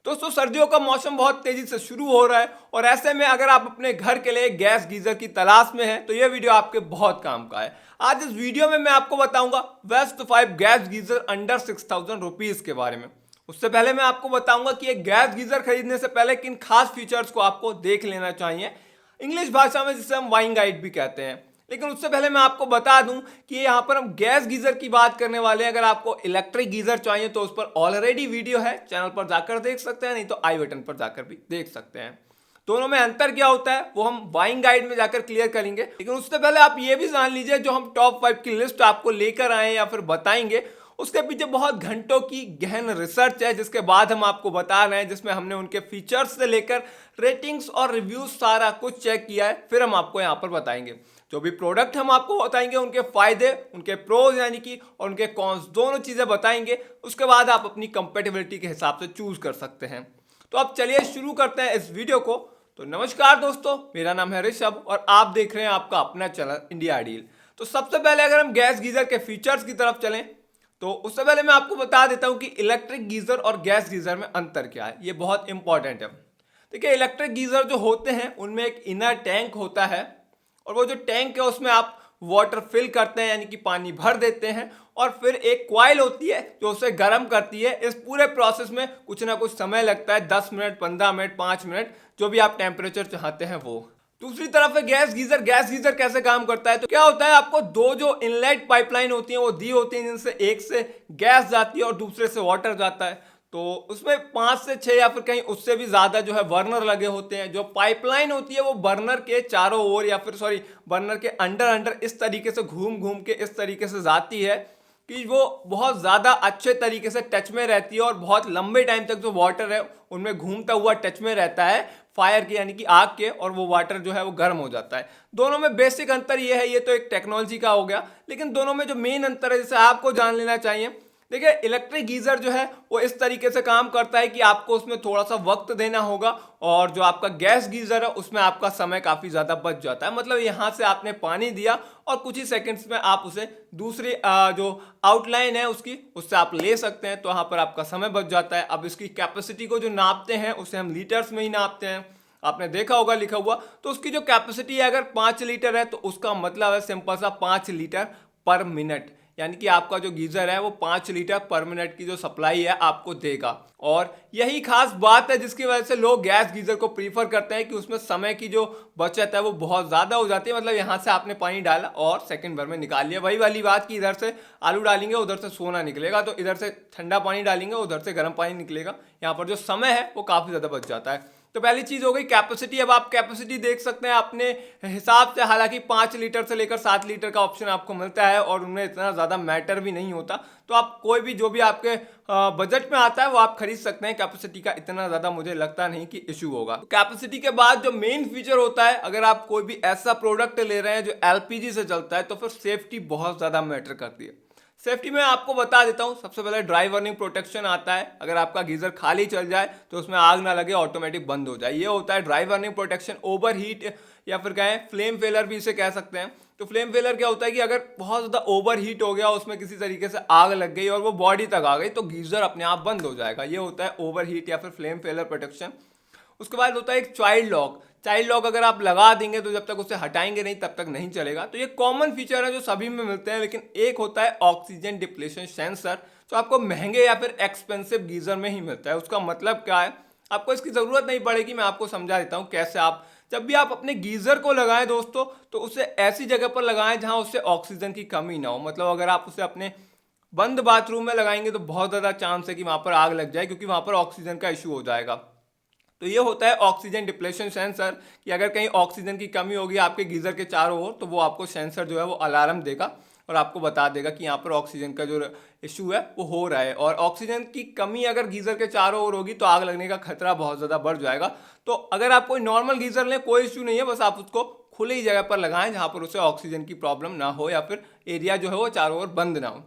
दोस्तों सर्दियों का मौसम बहुत तेजी से शुरू हो रहा है और ऐसे में अगर आप अपने घर के लिए गैस गीजर की तलाश में हैं तो ये वीडियो आपके बहुत काम का है। आज इस वीडियो में मैं आपको बताऊंगा best 5 gas geyser under 6,000 rupees के बारे में। उससे पहले मैं आपको बताऊंगा कि एक गैस गीजर खरीदने से पहले किन खास फीचर्स को आपको देख लेना चाहिए, इंग्लिश भाषा में जिसे हम वाइन गाइड भी कहते हैं। लेकिन उससे पहले मैं आपको बता दूं कि यहाँ पर हम गैस गीजर की बात करने वाले हैं। अगर आपको इलेक्ट्रिक गीजर चाहिए तो उस पर ऑलरेडी वीडियो है, चैनल पर जाकर देख सकते हैं, नहीं तो आई बटन पर जाकर भी देख सकते हैं। दोनों में अंतर क्या होता है वो हम बाइंग गाइड में जाकर क्लियर करेंगे। लेकिन उससे पहले आप ये भी जान लीजिए जो हम टॉप 5 की लिस्ट आपको लेकर आए या फिर बताएंगे उसके पीछे बहुत घंटों की गहन रिसर्च है, जिसके बाद हम आपको बता रहे हैं, जिसमें हमने उनके फीचर्स से लेकर रेटिंग्स और रिव्यूज सारा कुछ चेक किया है। फिर हम आपको यहाँ पर बताएंगे जो भी प्रोडक्ट हम आपको बताएंगे उनके फायदे, उनके प्रोज यानी कि और उनके कॉन्स दोनों चीजें बताएंगे। उसके बाद आप अपनी कंपेटेबिलिटी के हिसाब से चूज कर सकते हैं। तो अब चलिए शुरू करते हैं इस वीडियो को। तो नमस्कार दोस्तों, मेरा नाम है ऋषभ और आप देख रहे हैं आपका अपना चैनल इंडिया डील। तो सबसे पहले अगर हम गैस गीजर के फीचर्स की तरफ चलें तो उससे पहले मैं आपको बता देता हूं कि इलेक्ट्रिक गीजर और गैस गीजर में अंतर क्या है। ये बहुत इंपॉर्टेंट है। देखिए, इलेक्ट्रिक गीजर जो होते हैं उनमें एक इनर टैंक होता है और वो जो टैंक है उसमें आप वाटर फिल करते हैं यानी कि पानी भर देते हैं और फिर एक कॉइल होती है जो उसे गर्म करती है। इस पूरे प्रोसेस में कुछ ना कुछ समय लगता है, 10 मिनट, 15 मिनट, 5 मिनट, जो भी आप टेम्परेचर चाहते हैं वो। दूसरी तरफ है गैस गीजर। गैस गीजर कैसे काम करता है तो क्या होता है, आपको दो जो इनलेट पाइपलाइन होती हैं वो दी होती हैं, जिनसे एक से गैस जाती है और दूसरे से वाटर जाता है। तो उसमें 5 से 6 या फिर कहीं उससे भी ज्यादा जो है बर्नर लगे होते हैं। जो पाइपलाइन होती है वो बर्नर के चारों ओर या फिर बर्नर के अंडर अंडर इस तरीके से घूम घूम के इस तरीके से जाती है कि वो बहुत ज़्यादा अच्छे तरीके से टच में रहती है और बहुत लंबे टाइम तक जो वाटर है उनमें घूमता हुआ टच में रहता है फायर के यानी कि आग के, और वो वाटर जो है वो गर्म हो जाता है। दोनों में बेसिक अंतर ये है, ये तो एक टेक्नोलॉजी का हो गया, लेकिन दोनों में जो मेन अंतर है जिसे आपको जान लेना चाहिए। देखिए, इलेक्ट्रिक गीजर जो है वो इस तरीके से काम करता है कि आपको उसमें थोड़ा सा वक्त देना होगा और जो आपका गैस गीजर है उसमें आपका समय काफी ज्यादा बच जाता है। मतलब यहां से आपने पानी दिया और कुछ ही सेकंड्स में आप उसे दूसरी जो आउटलाइन है उससे आप ले सकते हैं, तो वहां पर आपका समय बच जाता है। अब इसकी कैपेसिटी को जो नापते हैं उसे हम लीटर्स में ही नापते हैं। आपने देखा होगा लिखा हुआ, तो उसकी जो कैपेसिटी है अगर 5 लीटर है तो उसका मतलब है सिंपल सा 5 लीटर पर मिनट, यानी कि आपका जो गीजर है वो 5 लीटर पर मिनट की जो सप्लाई है आपको देगा। और यही खास बात है जिसकी वजह से लोग गैस गीजर को प्रीफर करते हैं कि उसमें समय की जो बचत है वो बहुत ज़्यादा हो जाती है। मतलब यहाँ से आपने पानी डाला और सेकंड भर में निकाल लिया। वही वाली बात कि इधर से आलू डालेंगे उधर से सोना निकलेगा, तो इधर से ठंडा पानी डालेंगे उधर से गर्म पानी निकलेगा। यहाँ पर जो समय है वो काफ़ी ज़्यादा बच जाता है। तो पहली चीज हो गई कैपेसिटी। अब आप कैपेसिटी देख सकते हैं अपने हिसाब से, हालांकि 5 लीटर से लेकर 7 लीटर का ऑप्शन आपको मिलता है और उनमें इतना ज्यादा मैटर भी नहीं होता। तो आप कोई भी जो भी आपके बजट में आता है वो आप खरीद सकते हैं। कैपेसिटी का इतना ज्यादा मुझे लगता नहीं कि इशू होगा। तो कैपेसिटी के बाद जो मेन फीचर होता है, अगर आप कोई भी ऐसा प्रोडक्ट ले रहे हैं जो एलपीजी से चलता है तो फिर सेफ्टी बहुत ज्यादा मैटर करती है। सेफ्टी में आपको बता देता हूं, सबसे पहले ड्राई बर्निंग प्रोटेक्शन आता है। अगर आपका गीजर खाली चल जाए तो उसमें आग ना लगे, ऑटोमेटिक बंद हो जाए, ये होता है dry burning protection. Over heat या फिर कहें फ्लेम फेलर भी इसे कह सकते हैं। तो फ्लेम फेलर क्या होता है कि अगर बहुत ज़्यादा ओवर हीट हो गया, उसमें किसी तरीके से आग लग गई और वो बॉडी तक आ गई तो गीजर अपने आप बंद हो जाएगा। ये होता है ओवर हीट या फिर फ्लेम फेलर प्रोटेक्शन। उसके बाद होता है एक चाइल्ड लॉक। चाइल्ड लॉक अगर आप लगा देंगे तो जब तक उसे हटाएंगे नहीं तब तक नहीं चलेगा। तो ये कॉमन फीचर है जो सभी में मिलते हैं। लेकिन एक होता है ऑक्सीजन डिप्लेशन सेंसर, जो आपको महंगे या फिर एक्सपेंसिव गीजर में ही मिलता है। उसका मतलब क्या है, आपको इसकी जरूरत नहीं पड़ेगी, मैं आपको समझा देता हूँ कैसे। आप जब भी आप अपने गीजर को लगाएं दोस्तों तो उसे ऐसी जगह पर लगाएं जहां उससे ऑक्सीजन की कमी ना हो। मतलब अगर आप उसे अपने बंद बाथरूम में लगाएंगे तो बहुत ज्यादा चांस है कि वहां पर आग लग जाए, क्योंकि वहां पर ऑक्सीजन का इशू हो जाएगा। तो ये होता है ऑक्सीजन डिप्लेशन सेंसर, कि अगर कहीं ऑक्सीजन की कमी होगी आपके गीजर के चारों ओर तो वो आपको सेंसर जो है वो अलार्म देगा और आपको बता देगा कि यहाँ पर ऑक्सीजन का जो इशू है वो हो रहा है। और ऑक्सीजन की कमी अगर गीजर के चारों ओर होगी तो आग लगने का खतरा बहुत ज़्यादा बढ़ जाएगा। तो अगर आप कोई नॉर्मल गीजर लें कोई इशू नहीं है, बस आप उसको खुली ही जगह पर लगाएं जहाँ पर उसे ऑक्सीजन की प्रॉब्लम ना हो या फिर एरिया जो है वो चारों ओर बंद ना हो।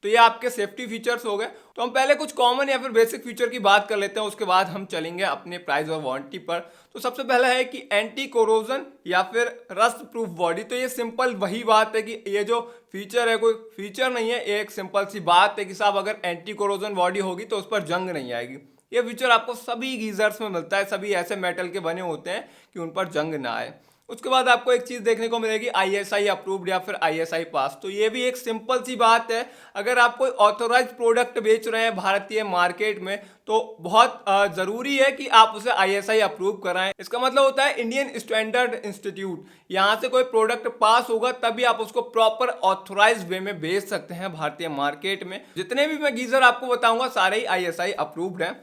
तो ये आपके सेफ्टी फीचर्स हो गए। तो हम पहले कुछ कॉमन या फिर बेसिक फीचर की बात कर लेते हैं, उसके बाद हम चलेंगे अपने प्राइस और वारंटी पर। तो सबसे पहला है कि एंटी कोरोजन या फिर रस्ट प्रूफ बॉडी। तो ये सिंपल वही बात है कि ये जो फीचर है कोई फीचर नहीं है, ये एक सिंपल सी बात है कि साहब अगर एंटी कोरोजन बॉडी होगी तो उस पर जंग नहीं आएगी। ये फीचर आपको सभी गीजर्स में मिलता है, सभी ऐसे मेटल के बने होते हैं कि उन पर जंग ना आए। उसके बाद आपको एक चीज़ देखने को मिलेगी आईएसआई अप्रूव्ड या फिर आईएसआई पास। तो ये भी एक सिंपल सी बात है, अगर आप कोई ऑथोराइज प्रोडक्ट बेच रहे हैं भारतीय मार्केट में तो बहुत ज़रूरी है कि आप उसे आईएसआई अप्रूव कराएं। इसका मतलब होता है इंडियन स्टैंडर्ड इंस्टीट्यूट। यहाँ से कोई प्रोडक्ट पास होगा तभी आप उसको प्रॉपर ऑथोराइज वे में बेच सकते हैं भारतीय मार्केट में। जितने भी मैं गीजर आपको बताऊंगा सारे ही आईएसआई अप्रूव्ड हैं,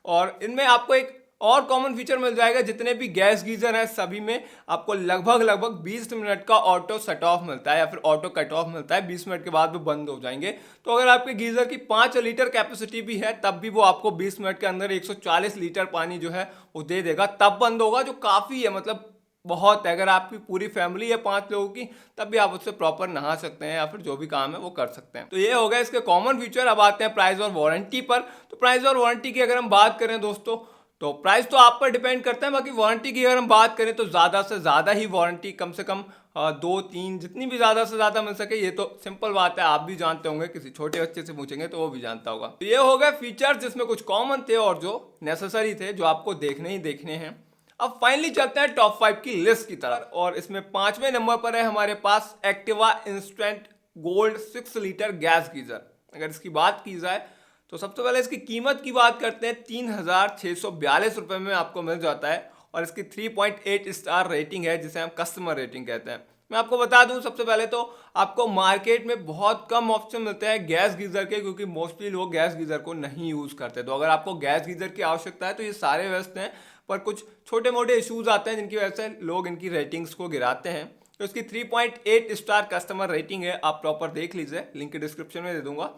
और इनमें आपको एक और कॉमन फीचर मिल जाएगा। जितने भी गैस गीजर हैं सभी में आपको लगभग 20 मिनट का ऑटो शट ऑफ मिलता है या फिर ऑटो कट ऑफ मिलता है। 20 मिनट के बाद वो बंद हो जाएंगे। तो अगर आपके गीजर की 5 लीटर कैपेसिटी भी है तब भी वो आपको 20 मिनट के अंदर 140 लीटर पानी जो है वो दे देगा, तब बंद होगा, जो काफ़ी है, मतलब बहुत है। अगर आपकी पूरी फैमिली है 5 लोगों की तब भी आप उससे प्रॉपर नहा सकते हैं या फिर जो भी काम है वो कर सकते हैं। तो ये हो गया इसके कॉमन फीचर। अब आते हैं प्राइस और वारंटी पर। तो प्राइस और वारंटी की अगर हम बात करें दोस्तों, तो प्राइस तो आप पर डिपेंड करता है, बाकी वारंटी की अगर हम बात करें तो ज़्यादा से ज़्यादा ही वारंटी, कम से कम 2-3, जितनी भी ज़्यादा से ज़्यादा मिल सके। ये तो सिंपल बात है, आप भी जानते होंगे, किसी छोटे बच्चे से पूछेंगे तो वो भी जानता होगा। तो ये हो गए फीचर्स जिसमें कुछ कॉमन थे और जो नेसेसरी थे, जो आपको देखने ही देखने हैं। अब फाइनली चलते हैं टॉप 5 की लिस्ट की तरफ, और इसमें 5वें नंबर पर है हमारे पास Activa instant gold 6 litre gas geyser. अगर इसकी बात की जाए तो सबसे पहले इसकी कीमत की बात करते हैं। 3,642 रुपये में आपको मिल जाता है, और इसकी 3.8 स्टार रेटिंग है, जिसे हम कस्टमर रेटिंग कहते हैं। मैं आपको बता दूं, सबसे पहले तो आपको मार्केट में बहुत कम ऑप्शन मिलते हैं गैस गीजर के, क्योंकि मोस्टली लोग गैस गीजर को नहीं यूज़ करते। तो अगर आपको गैस गीजर की आवश्यकता है तो ये सारे बेस्ट हैं, पर कुछ छोटे मोटे इश्यूज आते हैं जिनकी वजह से लोग इनकी रेटिंग्स को गिराते हैं। तो इसकी 3.8 स्टार कस्टमर रेटिंग है, आप प्रॉपर देख लीजिए, लिंक डिस्क्रिप्शन में दे दूंगा।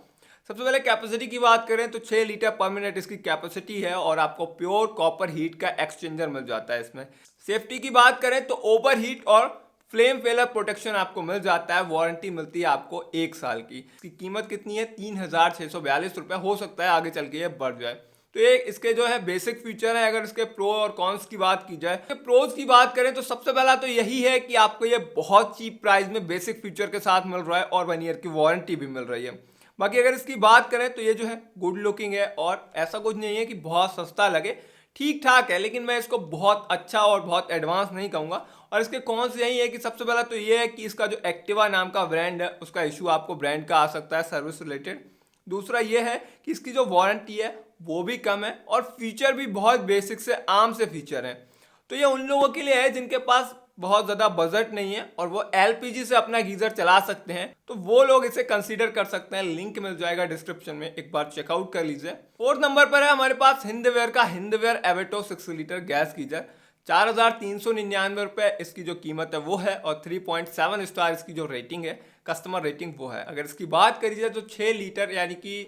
सबसे पहले कैपेसिटी की बात करें तो 6 लीटर पर मिनट इसकी कैपेसिटी है, और आपको प्योर कॉपर हीट का एक्सचेंजर मिल जाता है इसमें। सेफ्टी की बात करें तो ओवर हीट और फ्लेम फेलर प्रोटेक्शन आपको मिल जाता है। वारंटी मिलती है आपको 1 साल की। इसकी कीमत कितनी है? 3,642 रुपये। हो सकता है आगे चल के ये बढ़ जाए। तो ये इसके जो है बेसिक फीचर है। अगर इसके प्रो और कॉन्स की बात की जाए, प्रोज की बात करें तो सबसे पहला तो यही है कि आपको ये बहुत चीप प्राइस में बेसिक फीचर के साथ मिल रहा है, और 1 ईयर की वारंटी भी मिल रही है। बाकी अगर इसकी बात करें तो ये जो है गुड लुकिंग है, और ऐसा कुछ नहीं है कि बहुत सस्ता लगे, ठीक ठाक है, लेकिन मैं इसको बहुत अच्छा और बहुत एडवांस नहीं कहूँगा। और इसके कौन से यही है कि सबसे पहला तो ये है कि इसका जो एक्टिवा नाम का ब्रांड है उसका इशू आपको ब्रांड का आ सकता है सर्विस रिलेटेड। दूसरा ये है कि इसकी जो वारंटी है वो भी कम है, और फीचर भी बहुत बेसिक से आम से फीचर हैं। तो ये उन लोगों के लिए है जिनके पास बहुत ज़्यादा बजट नहीं है और वो एलपीजी से अपना गीजर चला सकते हैं, तो वो लोग इसे कंसीडर कर सकते हैं। लिंक मिल जाएगा डिस्क्रिप्शन में, एक बार चेकआउट कर लीजिए। 4th नंबर पर है हमारे पास हिंदवेयर का हिंदवेयर एवेटो 6 लीटर गैस गीजर। 4,399 रुपये इसकी जो कीमत है वो है, और 3.7 स्टार इसकी जो रेटिंग है, कस्टमर रेटिंग, वो है। अगर इसकी बात करी जाए तो 6 लीटर यानी कि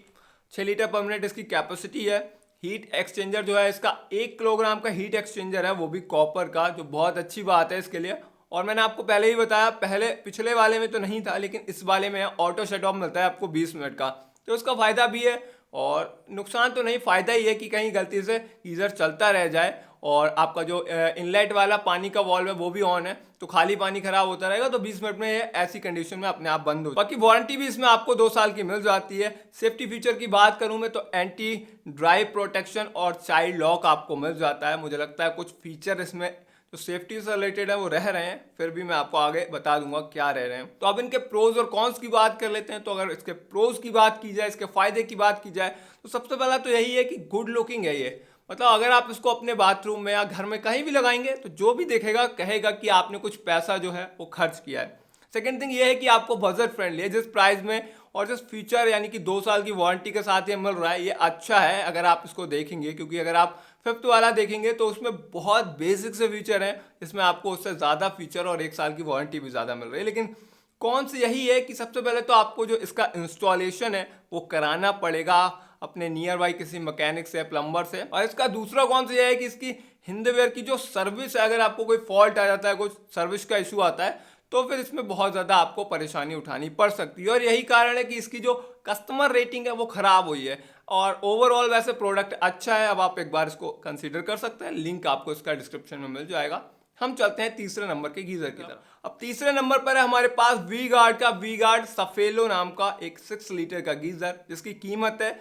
6 लीटर पर मिनट इसकी कैपेसिटी है। हीट एक्सचेंजर जो है इसका 1 किलोग्राम का हीट एक्सचेंजर है, वो भी कॉपर का, जो बहुत अच्छी बात है इसके लिए। और मैंने आपको पहले ही बताया, पहले पिछले वाले में तो नहीं था, लेकिन इस वाले में ऑटो शट ऑफ मिलता है आपको 20 मिनट का। तो उसका फ़ायदा भी है, और नुकसान तो नहीं, फ़ायदा ही है कि कहीं गलती से गीज़र चलता रह जाए और आपका जो इनलेट वाला पानी का वॉल्व है वो भी ऑन है, तो खाली पानी खराब होता रहेगा, तो 20 मिनट में ये ऐसी कंडीशन में अपने आप बंद हो। बाकी वारंटी भी इसमें आपको 2 साल की मिल जाती है। सेफ्टी फीचर की बात करूं मैं तो एंटी ड्राई प्रोटेक्शन और चाइल्ड लॉक आपको मिल जाता है। मुझे लगता है कुछ फीचर इसमें जो सेफ्टी से रिलेटेड है वो रह रहे हैं, फिर भी मैं आपको आगे बता दूंगा क्या रह रहे हैं। तो अब इनके प्रोज और कॉन्स की बात कर लेते हैं। तो अगर इसके प्रोज की बात की जाए, इसके फायदे की बात की जाए, तो सबसे पहला तो यही है कि गुड लुकिंग है ये। मतलब अगर आप इसको अपने बाथरूम में या घर में कहीं भी लगाएंगे तो जो भी देखेगा कहेगा कि आपने कुछ पैसा जो है वो खर्च किया है। सेकेंड थिंग ये है कि आपको बजट फ्रेंडली है, जिस प्राइस में और जिस फीचर यानी कि 2 साल की वारंटी के साथ ये मिल रहा है, ये अच्छा है अगर आप इसको देखेंगे। क्योंकि अगर आप 5th वाला देखेंगे तो उसमें बहुत बेसिक से फीचर हैं, इसमें आपको उससे ज़्यादा फीचर और 1 साल की वारंटी भी ज़्यादा मिल रही है। लेकिन कौन सी यही है कि सबसे पहले तो आपको जो इसका इंस्टॉलेशन है वो कराना पड़ेगा अपने नियर बाई किसी मैकेनिक से, प्लम्बर से। और इसका दूसरा कौन सा यह है कि इसकी हिंदवेयर की जो सर्विस है, अगर आपको कोई फॉल्ट आ जाता है, कोई सर्विस का इशू आता है, तो फिर इसमें बहुत ज़्यादा आपको परेशानी उठानी पड़ सकती है। और यही कारण है कि इसकी जो कस्टमर रेटिंग है वो ख़राब हुई है। और ओवरऑल वैसे प्रोडक्ट अच्छा है, अब आप एक बार इसको कंसीडर कर सकते हैं। लिंक आपको इसका डिस्क्रिप्शन में मिल जाएगा। हम चलते हैं तीसरे नंबर के गीजर की तरफ। अब तीसरे नंबर पर है हमारे पास वी गार्ड का वी गार्ड सफेलो नाम का एक 6 लीटर का गीजर, जिसकी कीमत है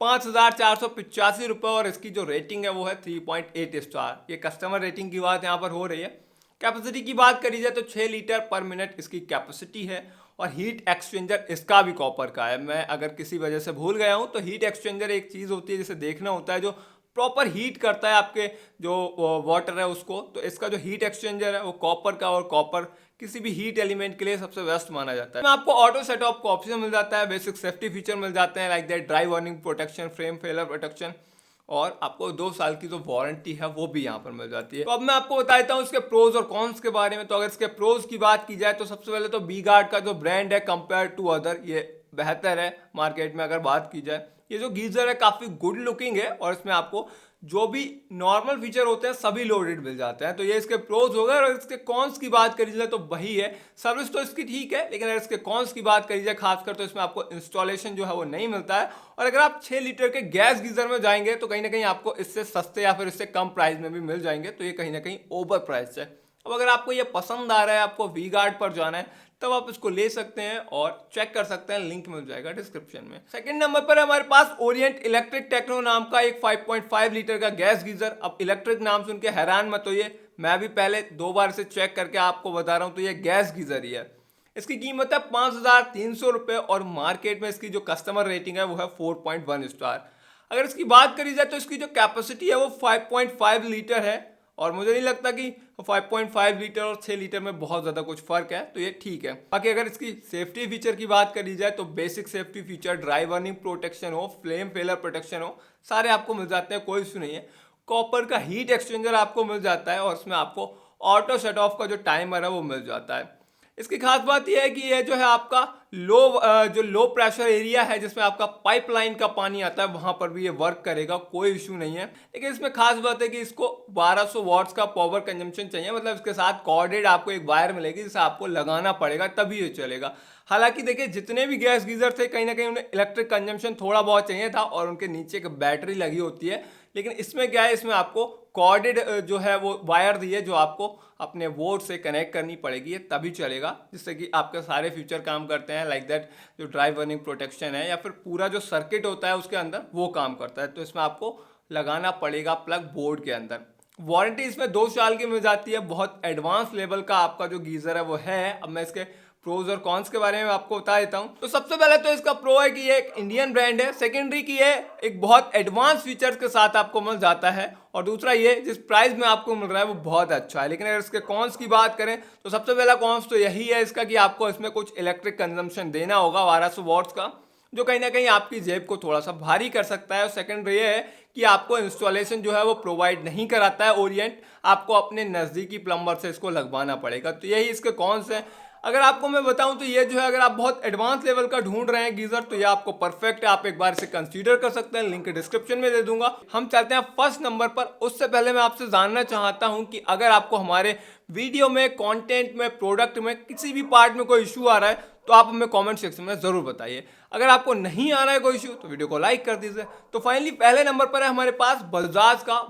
₹5,485 और इसकी जो रेटिंग है वो है 3.8 स्टार। ये कस्टमर रेटिंग की बात यहाँ पर हो रही है। कैपेसिटी की बात करी जाए तो 6 लीटर पर मिनट इसकी कैपेसिटी है और हीट एक्सचेंजर इसका भी कॉपर का है। मैं अगर किसी वजह से भूल गया हूँ तो हीट एक्सचेंजर एक चीज़ होती है जिसे देखना होता है जो प्रॉपर हीट करता है आपके जो वाटर है उसको। तो इसका जो हीट एक्सचेंजर है वो कॉपर का, और कॉपर किसी भी हीट एलिमेंट के लिए सबसे बेस्ट माना जाता है। आपको ऑटो सेट ऑफ का ऑप्शन मिल जाता है, बेसिक सेफ्टी फीचर मिल जाते हैं like that dry warning protection, frame failure protection, और आपको 2 साल की जो वारंटी है वो भी यहाँ पर मिल जाती है। तो अब मैं आपको बता देता हूँ इसके प्रोज और कॉन्स के बारे में। तो अगर इसके प्रोज की बात की जाए तो सबसे पहले तो वी गार्ड का जो ब्रांड है कंपेयर टू अदर ये बेहतर है मार्केट में। अगर बात की जाए ये जो गीजर है काफ़ी गुड लुकिंग है और इसमें आपको जो भी नॉर्मल फीचर होते हैं सभी लोडेड मिल जाते हैं। तो ये इसके प्रोज हो गए। और इसके कॉन्स की बात करी जाए तो वही है, सर्विस तो इसकी ठीक है, लेकिन अगर इसके कॉन्स की बात करी जाए खासकर तो इसमें आपको इंस्टॉलेशन जो है वो नहीं मिलता है। और अगर आप 6 लीटर के गैस गीजर में जाएंगे तो कहीं ना कहीं आपको इससे सस्ते या फिर इससे कम प्राइस में भी मिल जाएंगे। तो ये कहीं ना कहीं ओवर प्राइस है। अब अगर आपको ये पसंद आ रहा है, आपको वी गार्ड पर जाना है, तब आप इसको ले सकते हैं और चेक कर सकते हैं, लिंक मिल जाएगा डिस्क्रिप्शन में। सेकंड नंबर पर है हमारे पास ओरिएंट इलेक्ट्रिक टेक्नो नाम का एक 5.5 लीटर का गैस गीजर। अब इलेक्ट्रिक नाम सुन के हैरान मत होइए, मैं भी पहले 2 बार से चेक करके आपको बता रहा हूँ। तो ये गैस गीजर ही है। इसकी कीमत है ₹5,300 और मार्केट में इसकी जो कस्टमर रेटिंग है वो है 4.1 स्टार। अगर इसकी बात करी जाए तो इसकी जो कैपेसिटी है वो 5.5 लीटर है और मुझे नहीं लगता कि 5.5 लीटर और 6 लीटर में बहुत ज़्यादा कुछ फ़र्क है। तो ये ठीक है। बाकी अगर इसकी सेफ्टी फीचर की बात करी जाए तो basic safety feature, dry warning protection हो, फ्लेम फेलर प्रोटेक्शन हो, सारे आपको मिल जाते हैं, कोई इशू नहीं है। कॉपर का हीट एक्सचेंजर आपको मिल जाता है और उसमें आपको ऑटो शट ऑफ का जो टाइमर है वो मिल जाता है। इसकी खास बात यह है कि ये जो है आपका जो लो प्रेशर एरिया है जिसमें आपका पाइपलाइन का पानी आता है वहां पर भी ये वर्क करेगा, कोई इशू नहीं है। लेकिन इसमें खास बात है कि इसको 1200 वॉट्स का पावर कंजम्पशन चाहिए, मतलब इसके साथ कॉर्डेड आपको एक वायर मिलेगी जिसे आपको लगाना पड़ेगा तभी ये चलेगा। हालांकि देखिए जितने भी गैस गीजर थे कहीं ना कहीं उन्हें इलेक्ट्रिक कंजम्पशन थोड़ा बहुत चाहिए था और उनके नीचे एक बैटरी लगी होती है। लेकिन इसमें क्या है, इसमें आपको कॉर्डेड जो है वो वायर दी है जो आपको अपने बोर्ड से कनेक्ट करनी पड़ेगी, तभी चलेगा, जिससे कि आपके सारे फीचर काम करते हैं लाइक दैट जो ड्राइव वार्निंग प्रोटेक्शन है या फिर पूरा जो सर्किट होता है उसके अंदर वो काम करता है। तो इसमें आपको लगाना पड़ेगा प्लग बोर्ड के अंदर। वारंटी इसमें 2 साल की मिल जाती है। बहुत एडवांस लेवल का आपका जो गीजर है वो है। अब मैं इसके प्रोज और कॉन्स के बारे में आपको बता देता हूं। तो सबसे पहले तो इसका प्रो है कि ये एक इंडियन ब्रांड है। सेकेंडरी की ये एक बहुत एडवांस फीचर्स के साथ आपको मिल जाता है और दूसरा ये जिस प्राइस में आपको मिल रहा है वो बहुत अच्छा है। लेकिन अगर इसके कॉन्स की बात करें तो सबसे पहला कॉन्स तो यही है इसका कि आपको इसमें कुछ इलेक्ट्रिक कंजम्पशन देना होगा 1200 वॉट्स का, जो कहीं ना कहीं आपकी जेब को थोड़ा सा भारी कर सकता है। और सेकंड ये है कि आपको इंस्टॉलेशन जो है वो प्रोवाइड नहीं कराता है ओरिएंट, आपको अपने नज़दीकी प्लम्बर से इसको लगवाना पड़ेगा। तो यही इसके कॉन्स हैं। अगर आपको मैं बताऊं तो ये जो है अगर आप बहुत एडवांस लेवल का ढूंढ रहे हैं गीजर तो ये आपको परफेक्ट है, आप एक बार इसे कंसीडर कर सकते हैं, लिंक डिस्क्रिप्शन में दे दूंगा। हम चलते हैं फर्स्ट नंबर पर। उससे पहले मैं आपसे जानना चाहता हूं कि अगर आपको हमारे वीडियो में, कंटेंट में, प्रोडक्ट में किसी भी पार्ट में कोई इशू आ रहा है तो आप हमें कमेंट सेक्शन में जरूर बताइए। अगर आपको नहीं आ रहा है कोई इशू तो वीडियो को लाइक कर दीजिए। तो फाइनली पहले नंबर पर है हमारे पास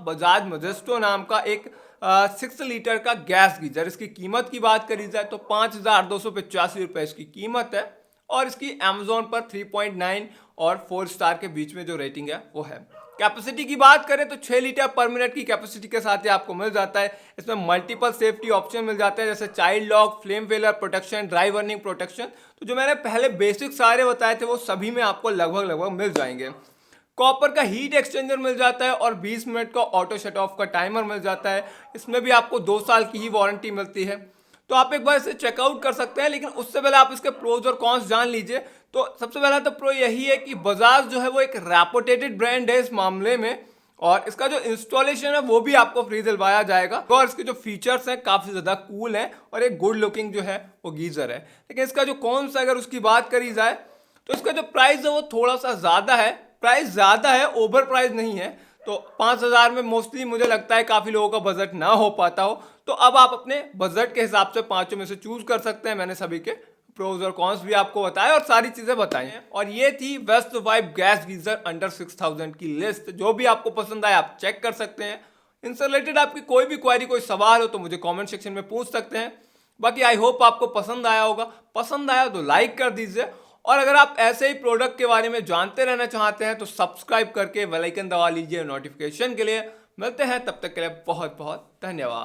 बजाज मजेस्टो नाम का एक 6 लीटर का गैस गीजर। इसकी कीमत की बात करी जाए तो 5,285 रुपये इसकी कीमत है और इसकी अमेजोन पर 3.9 और 4 स्टार के बीच में जो रेटिंग है वो है। कैपेसिटी की बात करें तो 6 लीटर पर मिनट की कैपेसिटी के साथ ही आपको मिल जाता है। इसमें मल्टीपल सेफ्टी ऑप्शन मिल जाते हैं जैसे child lock, flame failure protection, dry warning protection. तो जो मैंने पहले बेसिक सारे बताए थे वो सभी में आपको लगभग मिल जाएंगे। कॉपर का हीट एक्सचेंजर मिल जाता है और 20 मिनट का ऑटो शट ऑफ का टाइमर मिल जाता है। इसमें भी आपको 2 साल की ही वारंटी मिलती है। तो आप एक बार इसे चेकआउट कर सकते हैं, लेकिन उससे पहले आप इसके प्रोज और कॉन्स जान लीजिए। तो सबसे पहला तो प्रो यही है कि बजाज जो है वो एक रेपुटेटेड ब्रांड है इस मामले में और इसका जो इंस्टॉलेशन है वो भी आपको फ्री दिलवाया जाएगा और इसके जो फीचर्स हैं काफ़ी ज़्यादा कूल हैं और एक गुड लुकिंग जो है वो गीजर है। लेकिन इसका जो कॉन्स अगर उसकी बात करी जाए तो इसका जो प्राइस है वो थोड़ा सा ज़्यादा है। प्राइस ज़्यादा है, ओवर प्राइस नहीं है। तो 5,000 में मोस्टली मुझे लगता है काफ़ी लोगों का बजट ना हो पाता हो। तो अब आप अपने बजट के हिसाब से 5 में से चूज कर सकते हैं। मैंने सभी के प्रोज और कॉन्स भी आपको बताए और सारी चीज़ें बताई हैं। और ये थी वेस्ट वाइब गैस गीजर अंडर 6,000 की लिस्ट। जो भी आपको पसंद आए आप चेक कर सकते हैं। इनसे रिलेटेड आपकी कोई भी क्वेरी, कोई सवाल हो तो मुझे कॉमेंट सेक्शन में पूछ सकते हैं। बाकी आई होप आपको पसंद आया होगा। पसंद आया तो लाइक कर दीजिए और अगर आप ऐसे ही प्रोडक्ट के बारे में जानते रहना चाहते हैं तो सब्सक्राइब करके बेल आइकन दबा लीजिए नोटिफिकेशन के लिए। मिलते हैं तब तक के लिए बहुत बहुत धन्यवाद।